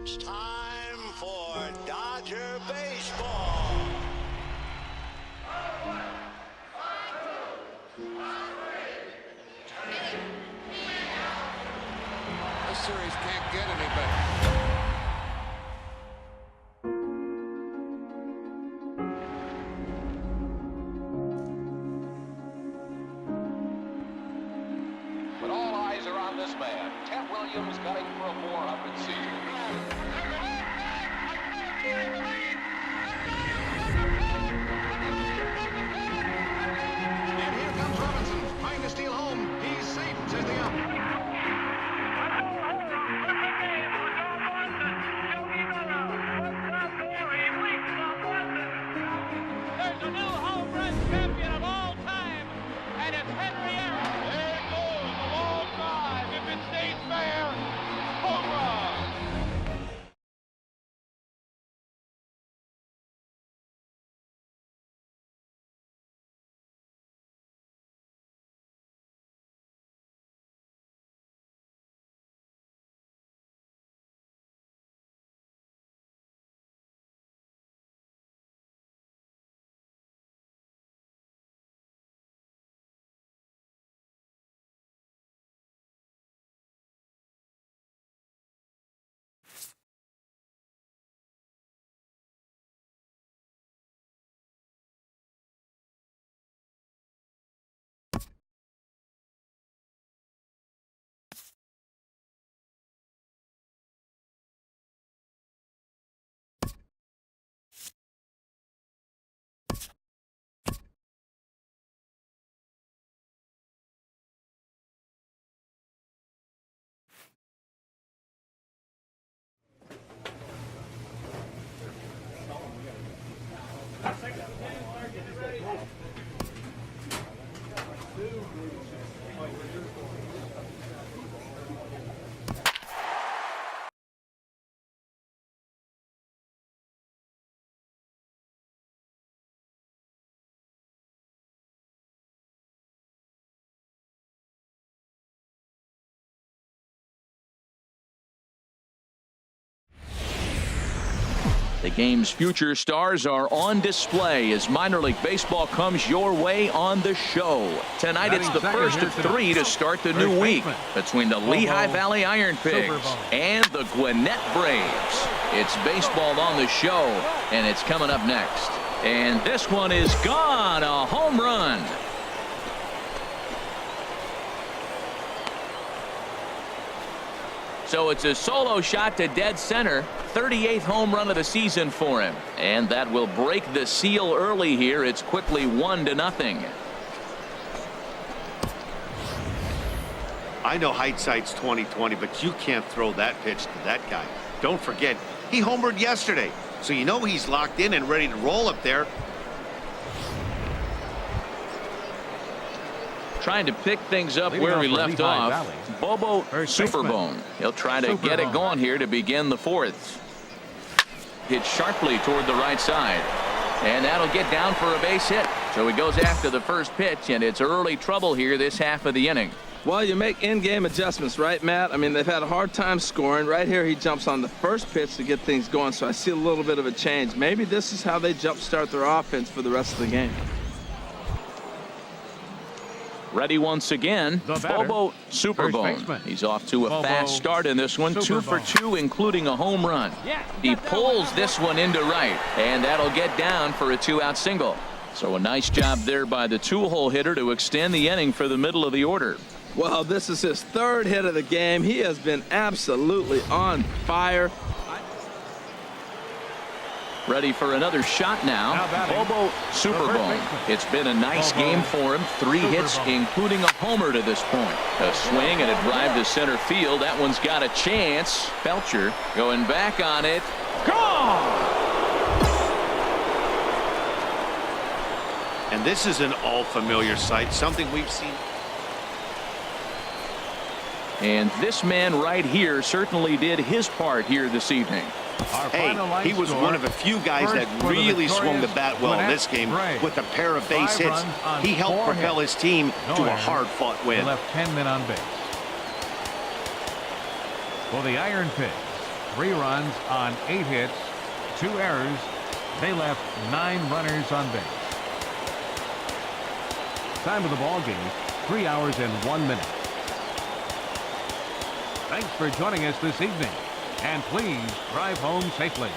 It's time for Dodger baseball. This series can't get any better. But all eyes are on this man, Ted Williams, gunning for a 400 season. And here comes Robinson, trying to steal home. He's safe, says the ump. There's a new home run champion of all time, and it's Henry Aaron. There it goes, a long drive. If it stays fair, home run. The game's future stars are on display as minor league baseball comes your way on the show. Tonight it's the first of three to start the new week between the Lehigh Valley Iron Pigs and the Gwinnett Braves. It's baseball on the show, and it's coming up next. And this one is gone, a home run. So it's a solo shot to dead center. 38th home run of the season for him. And that will break the seal early here. It's quickly 1-0. I know hindsight's 20/20, but you can't throw that pitch to that guy. Don't forget, he homered yesterday. So you know he's locked in and ready to roll up there. Trying to pick things up where we left off. Bobo Superbone. He'll try to get it going here to begin the fourth. Hit sharply toward the right side. And that'll get down for a base hit. So he goes after the first pitch, and it's early trouble here this half of the inning. Well, you make in-game adjustments, right, Matt? I mean, they've had a hard time scoring. Right here, he jumps on the first pitch to get things going, so I see a little bit of a change. Maybe this is how they jumpstart their offense for the rest of the game. Ready once again, Bobo Superbone. He's off to a fast start in this one, 2 for 2, including a home run. He pulls this one into right, and that'll get down for a 2-out single. So a nice job there by the two-hole hitter to extend the inning for the middle of the order. Well, this is his third hit of the game. He has been absolutely on fire. Ready for another shot now. Bobo Superbone. It's been a nice game for him. 3 hits, including a homer to this point. A swing and a drive to center field. That one's got a chance. Belcher going back on it. Gone! And this is an all-familiar sight, something we've seen. And this man right here certainly did his part here this evening. Hey, he was one of a few guys that really swung the bat well in this game with a pair of base hits. He helped propel his team to a hard-fought win. Left 10 men on base. For the Iron Pigs, 3 runs on 8 hits, 2 errors. They left 9 runners on base. Time of the ball game, 3 hours and 1 minute. Thanks for joining us this evening, and please drive home safely.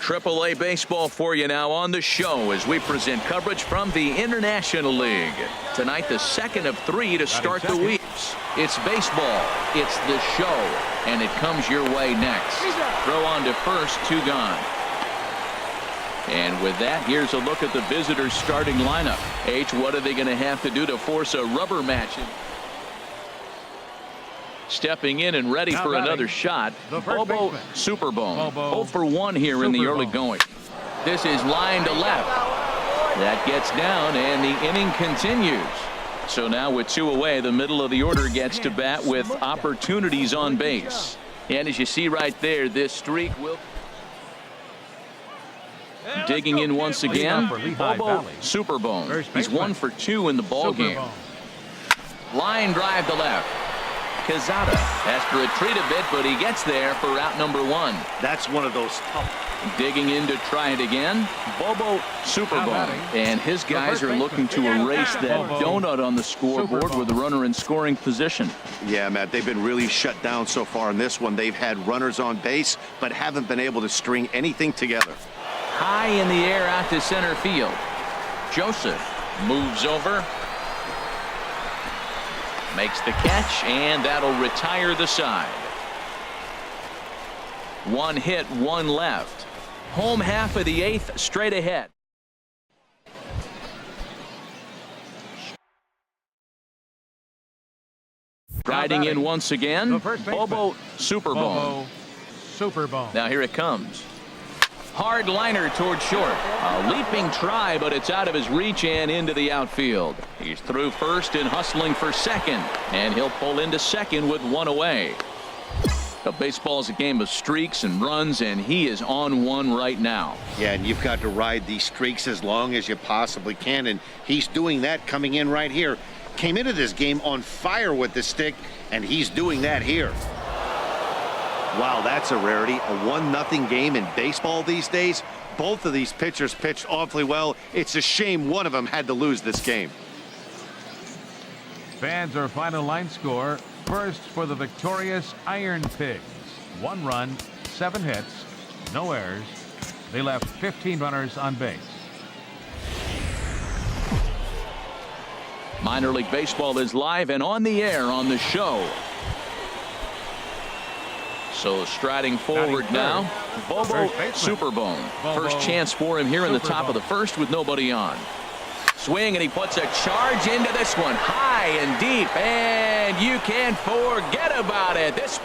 AAA baseball for you now on the show as we present coverage from the International League. Tonight, the second of 3 to start the week. It's baseball, it's the show, and it comes your way next. Throw on to first, 2 gone. And with that, here's a look at the visitors' starting lineup. H, what are they going to have to do to force a rubber match? Stepping in and ready for another shot, Bobo Superbone. 0 for 1 here in the early going. This is line to left. That gets down, and the inning continues. So now with 2 away, the middle of the order gets to bat with opportunities on base. And as you see right there, this streak will... Digging in once again, Bobo Superbone. He's 1 for 2 in the ball game. Line drive to left. Quezada has to retreat a bit, but he gets there for out number 1. That's one of those tough. Digging in to try it again, Bobo Superbone. And his guys are looking to erase that donut on the scoreboard with a runner in scoring position. Yeah, Matt, they've been really shut down so far in this one. They've had runners on base, but haven't been able to string anything together. High in the air out to center field. Joseph moves over. Makes the catch, and that'll retire the side. 1 hit, 1 left. Home half of the 8th, straight ahead. Riding in once again, Bobo Superbone. Now here it comes. Hard liner toward short. A leaping try, but it's out of his reach and into the outfield. He's through first and hustling for second, and he'll pull into second with 1 away. The baseball's a game of streaks and runs, and he is on 1 right now. Yeah, and you've got to ride these streaks as long as you possibly can, and he's doing that coming in right here. Came into this game on fire with the stick, and he's doing that here. Wow, that's a rarity. A 1-0 game in baseball these days. Both of these pitchers pitched awfully well. It's a shame one of them had to lose this game. Fans, our final line score. First for the victorious Iron Pigs. 1 run, 7 hits, no errors. They left 15 runners on base. Minor League Baseball is live and on the air on the show. So striding forward now, Bobo Superbone. First chance for him here in the top of the first with nobody on. Swing, and he puts a charge into this one, high and deep, and you can't forget about it. This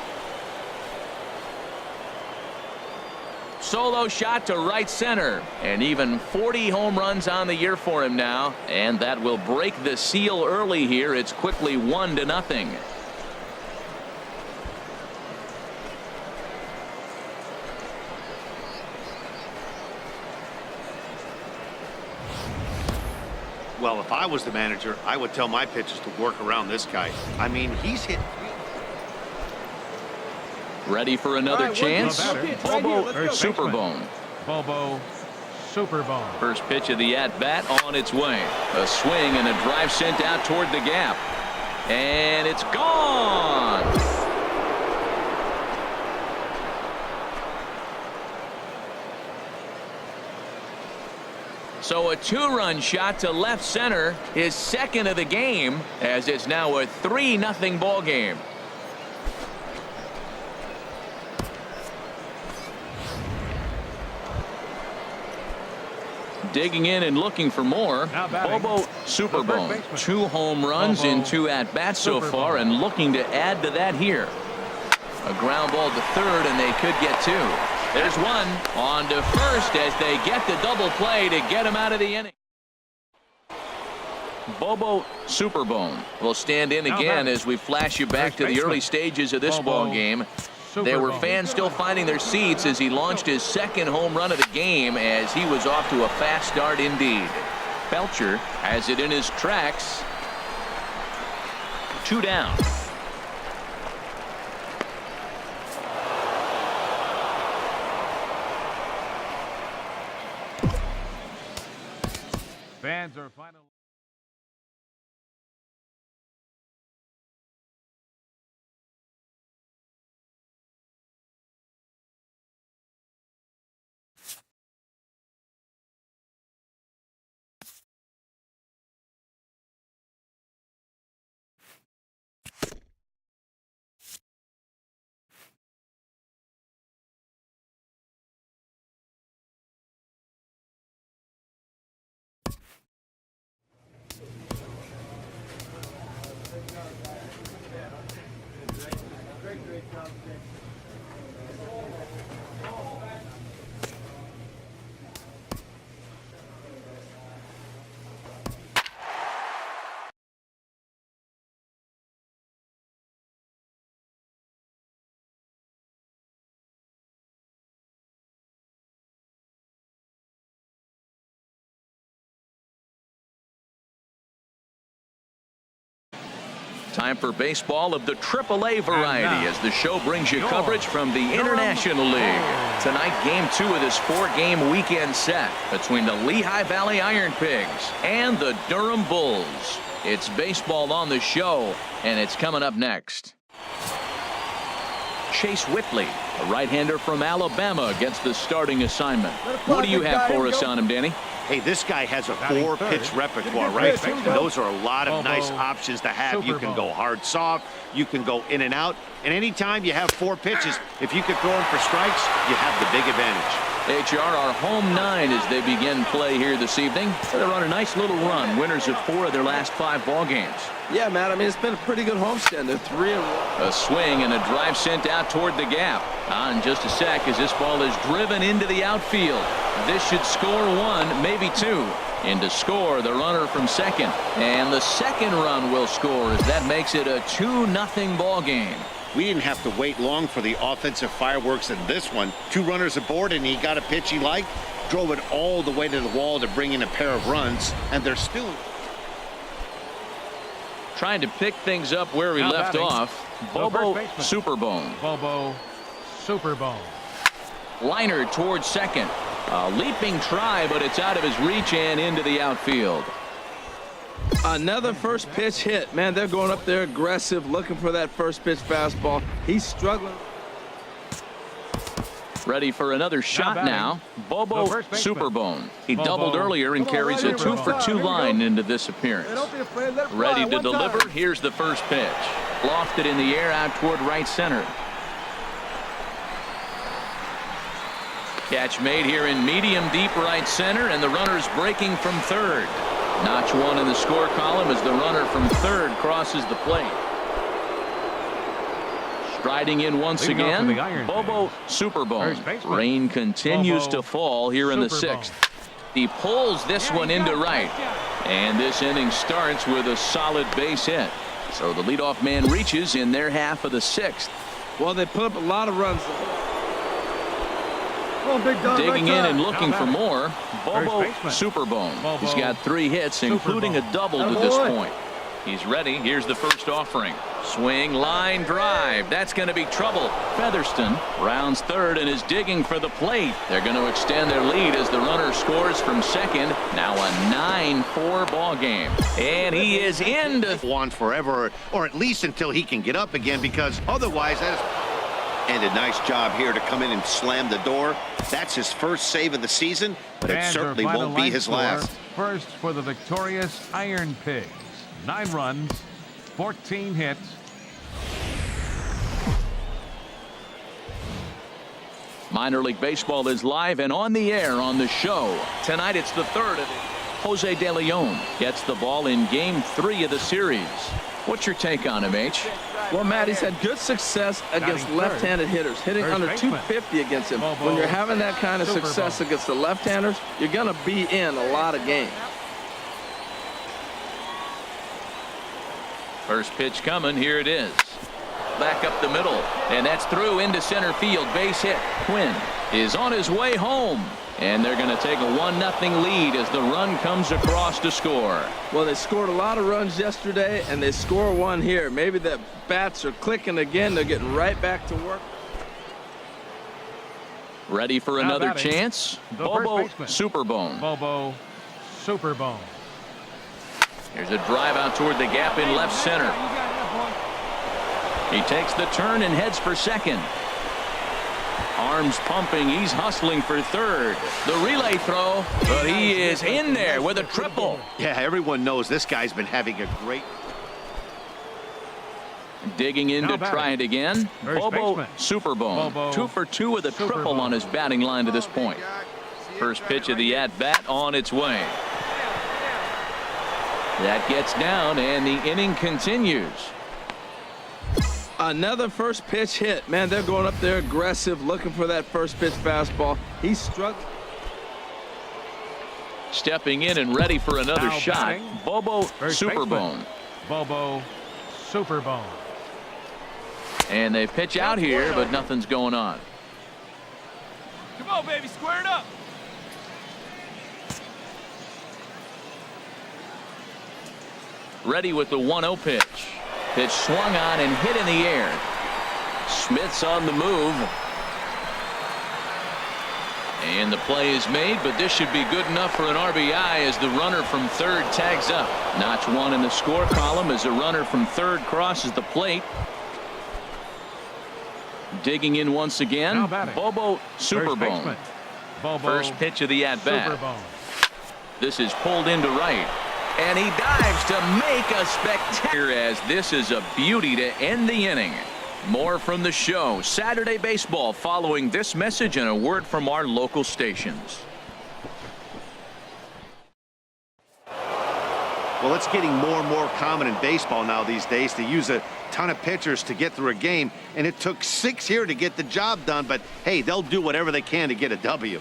solo shot to right center, and even 40 home runs on the year for him now, and that will break the seal early here. It's quickly 1-0. Well, if I was the manager, I would tell my pitchers to work around this guy. I mean, he's hit. Ready for another chance? Bobo Superbone. Bobo Superbone. First pitch of the at-bat on its way. A swing and a drive sent out toward the gap. And it's gone. So a 2-run shot to left center, his second of the game, as it's now a 3-0 ball game. Digging in and looking for more, Bobo Superbone. 2 home runs in 2 at-bats so far, and looking to add to that here. A ground ball to third, and they could get 2. There's one on to first as they get the double play to get him out of the inning. Bobo Superbone will stand in again as we flash you back to the early stages of this ball game. There were fans still finding their seats as he launched his 2nd home run of the game, as he was off to a fast start indeed. Belcher has it in his tracks. 2 down. Fans are finally. Time for baseball of the AAA variety as the show brings you coverage from the International League. Tonight, Game 2 of this 4-game weekend set between the Lehigh Valley Iron Pigs and the Durham Bulls. It's baseball on the show, and it's coming up next. Chase Whitley, a right-hander from Alabama, gets the starting assignment. What do you have for us on him, Danny? Hey, this guy has a 4-pitch repertoire, right? And those are a lot of nice options to have. You can go hard, soft. You can go in and out. And anytime you have 4 pitches, if you can throw them for strikes, you have the big advantage. HR are home 9 as they begin play here this evening. They're on a nice little run. Winners of 4 of their last 5 ball games. Yeah, Matt, I mean, it's been a pretty good homestand. They're 3-1. A swing and a drive sent out toward the gap. On just a sec as this ball is driven into the outfield. This should score 1, maybe 2. And to score, the runner from second. And the second run will score as that makes it a 2-0 ball game. We didn't have to wait long for the offensive fireworks in this one. 2 runners aboard, and he got a pitch he liked, drove it all the way to the wall to bring in a pair of runs, and they're still trying to pick things up where we left off. Bobo Superbone. Bobo Superbone. Liner towards second. A leaping try, but it's out of his reach and into the outfield. Another first pitch hit. Man, they're going up there aggressive, looking for that first pitch fastball. He's struggling. Ready for another shot now. Bobo Superbone. He doubled earlier and carries a 2-for-2 line into this appearance. Ready to deliver. Here's the first pitch. Lofted in the air out toward right center. Catch made here in medium deep right center, and the runner's breaking from third. Notch 1 in the score column as the runner from third crosses the plate. Striding in once again, Bobo Superbone. Rain continues to fall here in the 6th. He pulls this one into right. And this inning starts with a solid base hit. So the leadoff man reaches in their half of the 6th. Well, they put up a lot of runs. Digging in and looking for more, Bobo Superbone. He's got 3 hits, including a double to this point. He's ready. Here's the first offering. Swing, line, drive. That's going to be trouble. Featherston rounds third and is digging for the plate. They're going to extend their lead as the runner scores from second. Now a 9-4 ball game. And he is in to on forever, or at least until he can get up again, because otherwise that is. And a nice job here to come in and slam the door. That's his first save of the season, but it certainly won't be his last. First for the victorious Iron Pigs. 9 runs, 14 hits. Minor League Baseball is live and on the air on the show. Tonight it's the third of it. Jose De Leon gets the ball in Game 3 of the series. What's your take on him, H? Well, Matt, he's had good success against left-handed hitters, hitting under 250 against him. When you're having that kind of success against the left-handers, you're going to be in a lot of games. First pitch coming. Here it is. Back up the middle, and that's through into center field. Base hit. Quinn is on his way home, and they're going to take a 1-0 lead as the run comes across to score. Well, they scored a lot of runs yesterday, and they score one here. Maybe the bats are clicking again. They're getting right back to work. Ready for another chance. Bobo Superbone. Bobo Superbone. Here's a drive out toward the gap in left center. He takes the turn and heads for second. Arms pumping. He's hustling for third. The relay throw, but he is in there with a triple. Yeah, everyone knows this guy's been having a great. Digging in to try it again. Bobo Superbone. 2 for 2 with a triple on his batting line to this point. First pitch of the at-bat on its way. That gets down, and the inning continues. Another first pitch hit. Man, they're going up there aggressive, looking for that first pitch fastball. He struck. Stepping in and ready for another shot. Bobo Superbone. Bobo Superbone. And they pitch out here, but nothing's going on. Come on, baby, square it up. Ready with the 1-0 pitch. Pitch swung on and hit in the air. Smith's on the move. And the play is made, but this should be good enough for an RBI as the runner from third tags up. Notch 1 in the score column as a runner from third crosses the plate. Digging in once again. Bobo Superbone. First pitch of the at-bat. This is pulled into right. And he dives to make a spectacular, as this is a beauty to end the inning. More from the show. Saturday baseball following this message and a word from our local stations. Well, it's getting more and more common in baseball now these days to use a ton of pitchers to get through a game. And it took 6 here to get the job done. But, hey, they'll do whatever they can to get a W.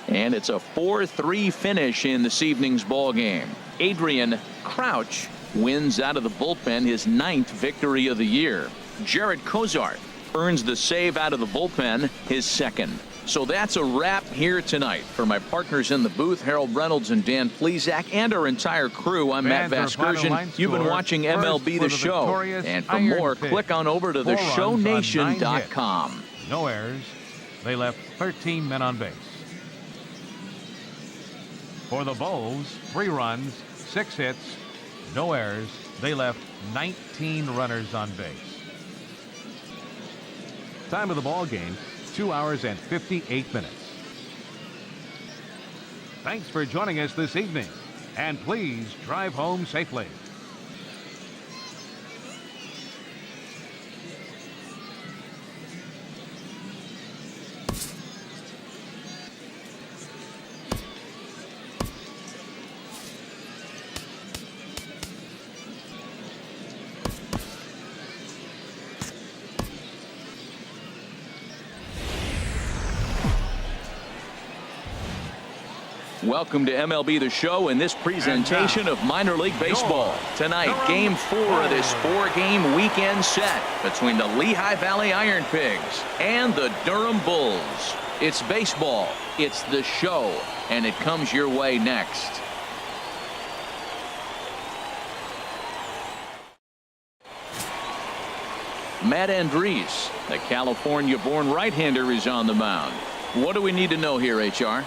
And it's a 4-3 finish in this evening's ball game. Adrian Crouch wins out of the bullpen his 9th victory of the year. Jared Cozart earns the save out of the bullpen, his 2nd. So that's a wrap here tonight. For my partners in the booth, Harold Reynolds and Dan Plesac, and our entire crew, I'm Matt Vasgersian. You've been watching MLB The Show. And for more, click on over to theshownation.com. No errors. They left 13 men on base. For the Bulls, 3 runs, 6 hits, no errors. They left 19 runners on base. Time of the ball game, 2 hours and 58 minutes. Thanks for joining us this evening, and please drive home safely. Welcome to MLB The Show and this presentation of minor league baseball. Tonight, Game 4 of this 4-game weekend set between the Lehigh Valley Iron Pigs and the Durham Bulls. It's baseball, it's the show, and it comes your way next. Matt Andriese, the California-born right-hander, is on the mound. What do we need to know here, HR?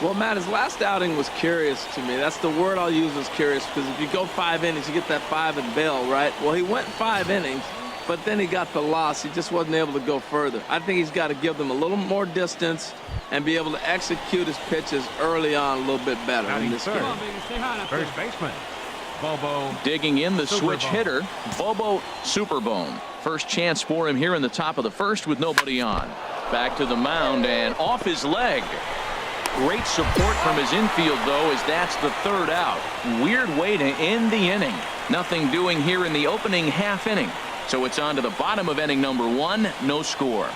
Well, Matt, his last outing was curious to me. That's the word I'll use, is curious, because if you go 5 innings, you get that 5 and bail, right? Well, he went 5 innings, but then he got the loss. He just wasn't able to go further. I think he's got to give them a little more distance and be able to execute his pitches early on a little bit better in this game. First baseman, Bobo. Digging in the switch Superbone. hitter, Bobo Superbone. First chance for him here in the top of the first with nobody on. Back to the mound and off his leg. Great support from his infield, though, as that's the third out. Weird way to end the inning. Nothing doing here in the opening half inning. So it's on to the bottom of inning number 1. No score.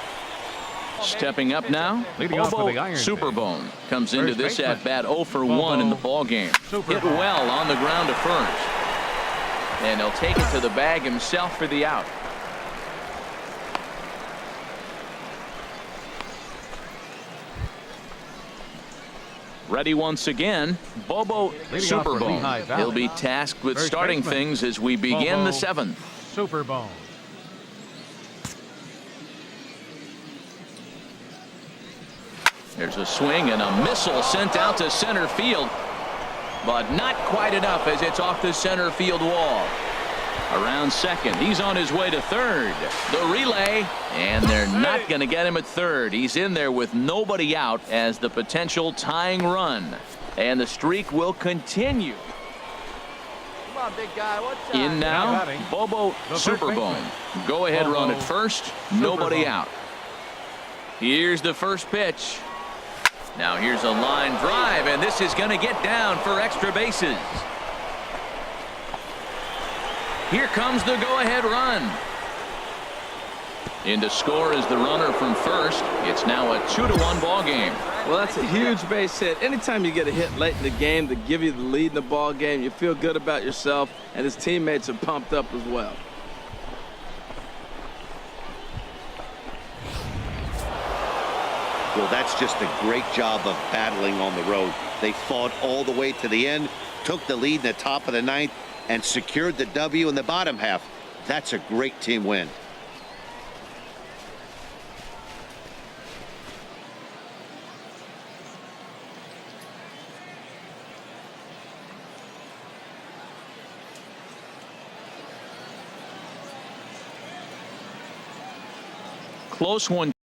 Stepping up now, Leading off Bobo with the iron Superbone comes into First this baseman, at-bat 0 for 1 in the ball game. Hit well on the ground to first. And he'll take it to the bag himself for the out. Ready once again, Bobo Leading off for Lehigh Superbone. Valley. He'll be tasked with First starting baseman, things as we begin the Bobo 7th. Superbone. There's a swing and a missile sent out to center field, but not quite enough as it's off the center field wall. Around second, he's on his way to third. The relay, and they're not going to get him at third. He's in there with nobody out as the potential tying run, and the streak will continue. Come on, big guy. What's In now, batting. Bobo The first Superbone. baseman. Go ahead run Bobo at first, nobody Superbone. out. Here's the first pitch. Now here's a line drive, and this is going to get down for extra bases. Here comes the go-ahead run. In to score is the runner from first. It's now a 2-1 ball game. Well, that's a huge base hit. Anytime you get a hit late in the game to give you the lead in the ball game, you feel good about yourself, and his teammates are pumped up as well. Well, that's just a great job of battling on the road. They fought all the way to the end, took the lead in the top of the 9th, and secured the W in the bottom half. That's a great team win. Close one.